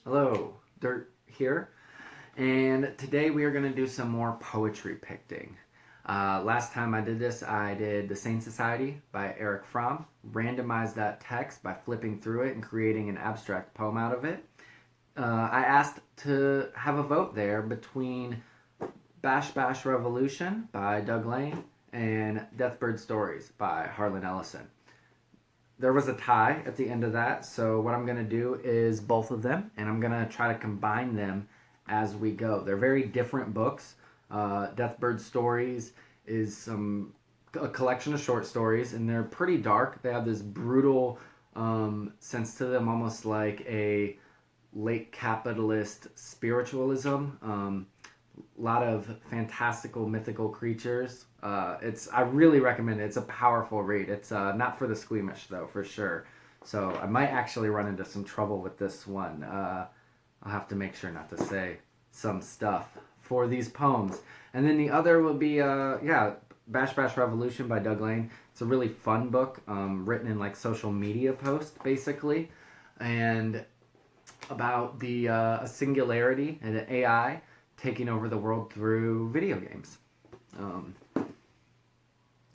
Hello, Dirt here, and today we are going to do some more poetry picking. Last time I did this, I did The Saint Society by Eric Fromm, randomized that text by flipping through it and creating an abstract poem out of it. I asked to have a vote there between Bash Revolution by Doug Lain and Deathbird Stories by Harlan Ellison. There was a tie at the end of that, so what I'm going to do is both of them, and I'm going to try to combine them as we go. They're very different books. Deathbird Stories is a collection of short stories, and they're pretty dark. They have this brutal sense to them, almost like a late capitalist spiritualism. A lot of fantastical mythical creatures. I really recommend it. It's a powerful read. It's not for the squeamish though, for sure. So I might actually run into some trouble with this one. I'll have to make sure not to say some stuff for these poems. And then the other will be Bash Revolution by Doug Lain. It's a really fun book, written in like social media post basically, and about the singularity and the AI taking over the world through video games.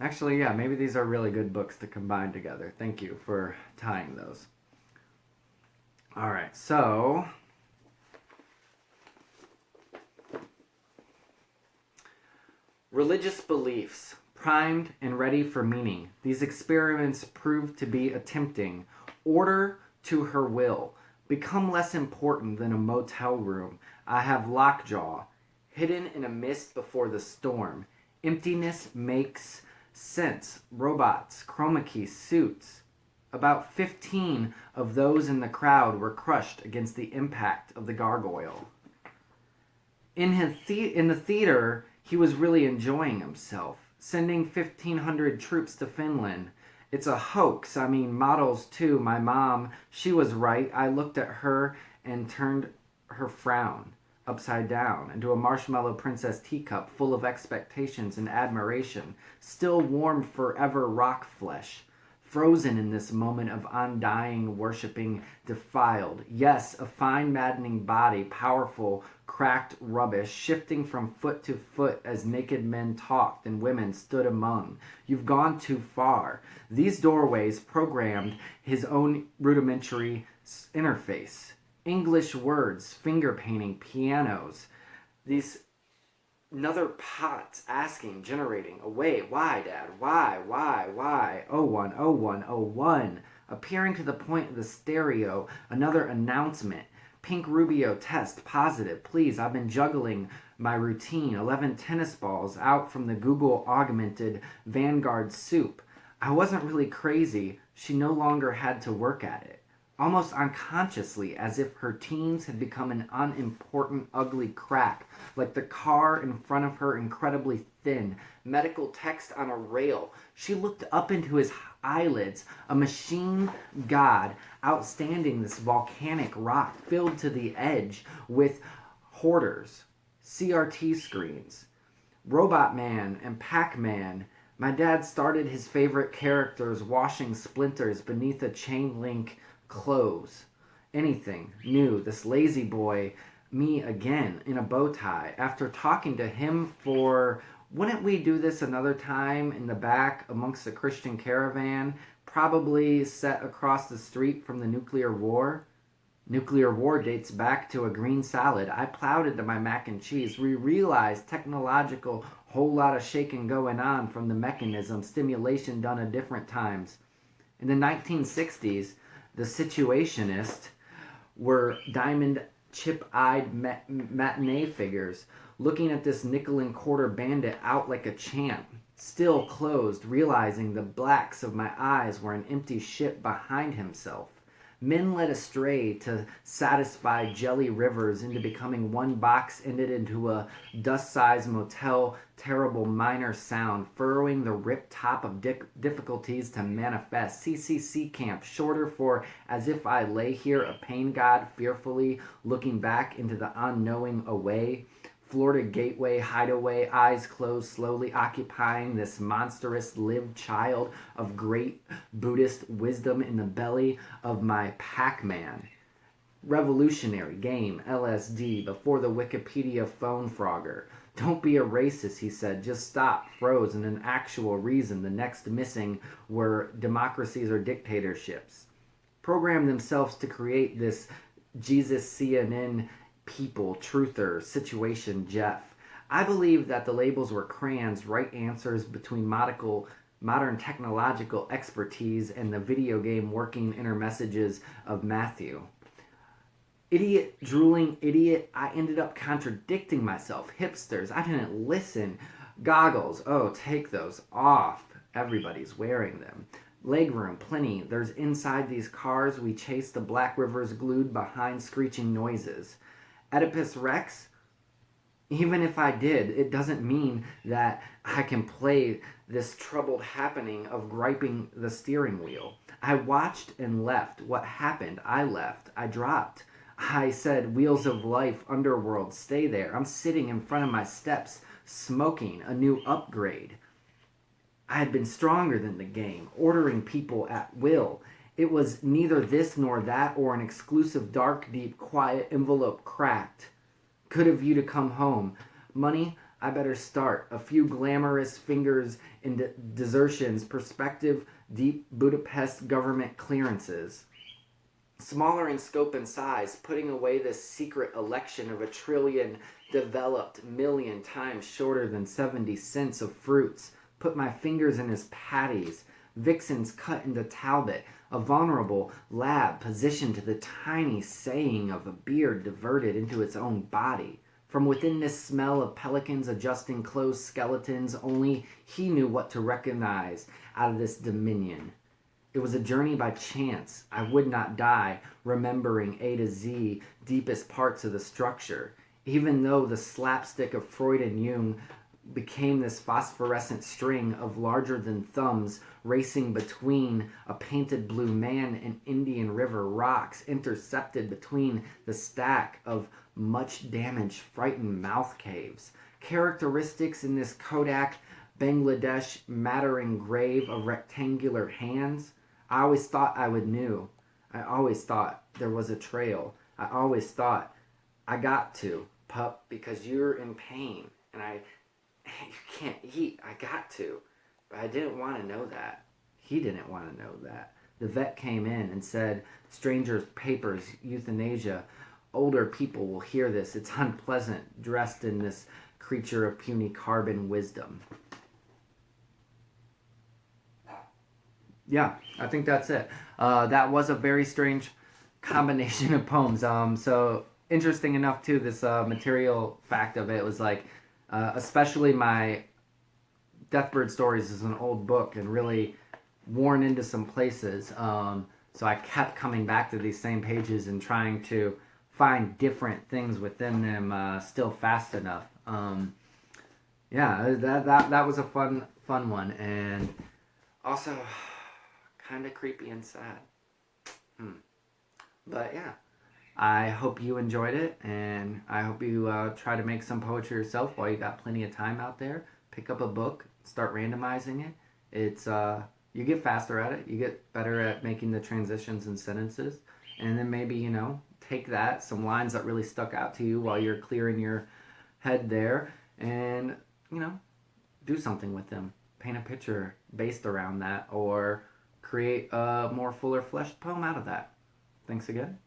Actually, yeah, maybe these are really good books to combine together. Thank you for tying those. All right, so religious beliefs, primed and ready for meaning. These experiments proved to be attempting order to her will, become less important than a motel room. I have lockjaw, hidden in a mist before the storm. Emptiness makes sense. Robots, chroma key suits. About 15 of those in the crowd were crushed against the impact of the gargoyle. In the theater, he was really enjoying himself, sending 1,500 troops to Finland. It's a hoax. I mean, models too. My mom, she was right. I looked at her and turned her frown upside down into a marshmallow princess teacup full of expectations and admiration, still warm forever rock flesh, frozen in this moment of undying worshipping, defiled. Yes, a fine maddening body, powerful, cracked rubbish, shifting from foot to foot as naked men talked and women stood among. You've gone too far. These doorways programmed his own rudimentary interface. English words, finger painting, pianos. These another pots asking, generating, away. Why, Dad? Why? Oh one. Appearing to the point of the stereo, another announcement. Pink Rubio test, positive. Please, I've been juggling my routine. 11 tennis balls out from the Google augmented Vanguard soup. I wasn't really crazy. She no longer had to work at it. Almost unconsciously, as if her teens had become an unimportant, ugly crack, like the car in front of her incredibly thin, medical text on a rail. She looked up into his eyelids, a machine god outstanding this volcanic rock filled to the edge with hoarders, CRT screens, Robot Man and Pac-Man. My dad started his favorite characters washing splinters beneath a chain link clothes. Anything new. This lazy boy, me again, in a bow tie. After talking to him for, wouldn't we do this another time in the back amongst the Christian caravan, probably set across the street from the nuclear war? Nuclear war dates back to a green salad. I plowed into my mac and cheese. We realized technological whole lot of shaking going on from the mechanism, stimulation done at different times. In the 1960s, the Situationists were diamond chip-eyed matinee figures, looking at this nickel and quarter bandit out like a champ, still closed, realizing the blacks of my eyes were an empty ship behind himself. Men led astray to satisfy jelly rivers into becoming one box ended into a dust-sized motel, terrible minor sound, furrowing the ripped top of difficulties to manifest. CCC camp, shorter for as if I lay here, a pain god, fearfully looking back into the unknowing away. Florida Gateway hideaway, eyes closed, slowly occupying this monstrous lived child of great Buddhist wisdom in the belly of my Pac-Man. Revolutionary game, LSD, before the Wikipedia phone frogger. Don't be a racist, he said. Just stop, froze, and an actual reason. The next missing were democracies or dictatorships. Programmed themselves to create this Jesus CNN people, truther, situation, Jeff. I believe that the labels were crayons, right answers between modern technological expertise and the video game working inner messages of Matthew. Idiot, drooling idiot. I ended up contradicting myself. Hipsters, I didn't listen. Goggles, oh, take those off. Everybody's wearing them. Legroom, plenty. There's inside these cars. We chase the black rivers glued behind screeching noises. Oedipus Rex? Even if I did, it doesn't mean that I can play this troubled happening of griping the steering wheel. I watched and left. What happened? I left. I dropped. I said, wheels of life, underworld, stay there. I'm sitting in front of my steps, smoking a new upgrade. I had been stronger than the game, ordering people at will. It was neither this nor that or an exclusive, dark, deep, quiet envelope cracked. Could have you to come home. Money, I better start. A few glamorous fingers in desertions, perspective, deep Budapest government clearances. Smaller in scope and size, putting away this secret election of 1 trillion developed million times shorter than 70 cents of fruits. Put my fingers in his patties. Vixens cut into Talbot. A vulnerable lab positioned to the tiny saying of a beard diverted into its own body. From within this smell of pelicans adjusting closed skeletons, only he knew what to recognize out of this dominion. It was a journey by chance. I would not die remembering A to Z, deepest parts of the structure. Even though the slapstick of Freud and Jung became this phosphorescent string of larger than thumbs racing between a painted blue man and Indian River rocks, intercepted between the stack of much damaged, frightened mouth caves. Characteristics in this Kodak Bangladesh mattering grave of rectangular hands. I always thought I would know. I always thought there was a trail. I always thought I got to, pup, because you're in pain and you can't eat. I got to. But I didn't want to know that. He didn't want to know that. The vet came in and said, strangers, papers, euthanasia. Older people will hear this. It's unpleasant, dressed in this creature of puny carbon wisdom. Yeah, I think that's it. That was a very strange combination of poems. So interesting enough too, this material fact of it was like, especially my Deathbird Stories is an old book and really worn into some places. So I kept coming back to these same pages and trying to find different things within them still fast enough. Yeah, that was a fun one, and also kind of creepy and sad. But yeah, I hope you enjoyed it, and I hope you try to make some poetry yourself while you got plenty of time out there. Pick up a book, start randomizing it. It's you get faster at it, you get better at making the transitions and sentences, and then maybe, take that, some lines that really stuck out to you while you're clearing your head there, and, do something with them. Paint a picture based around that, or create a more fuller fleshed poem out of that. Thanks again.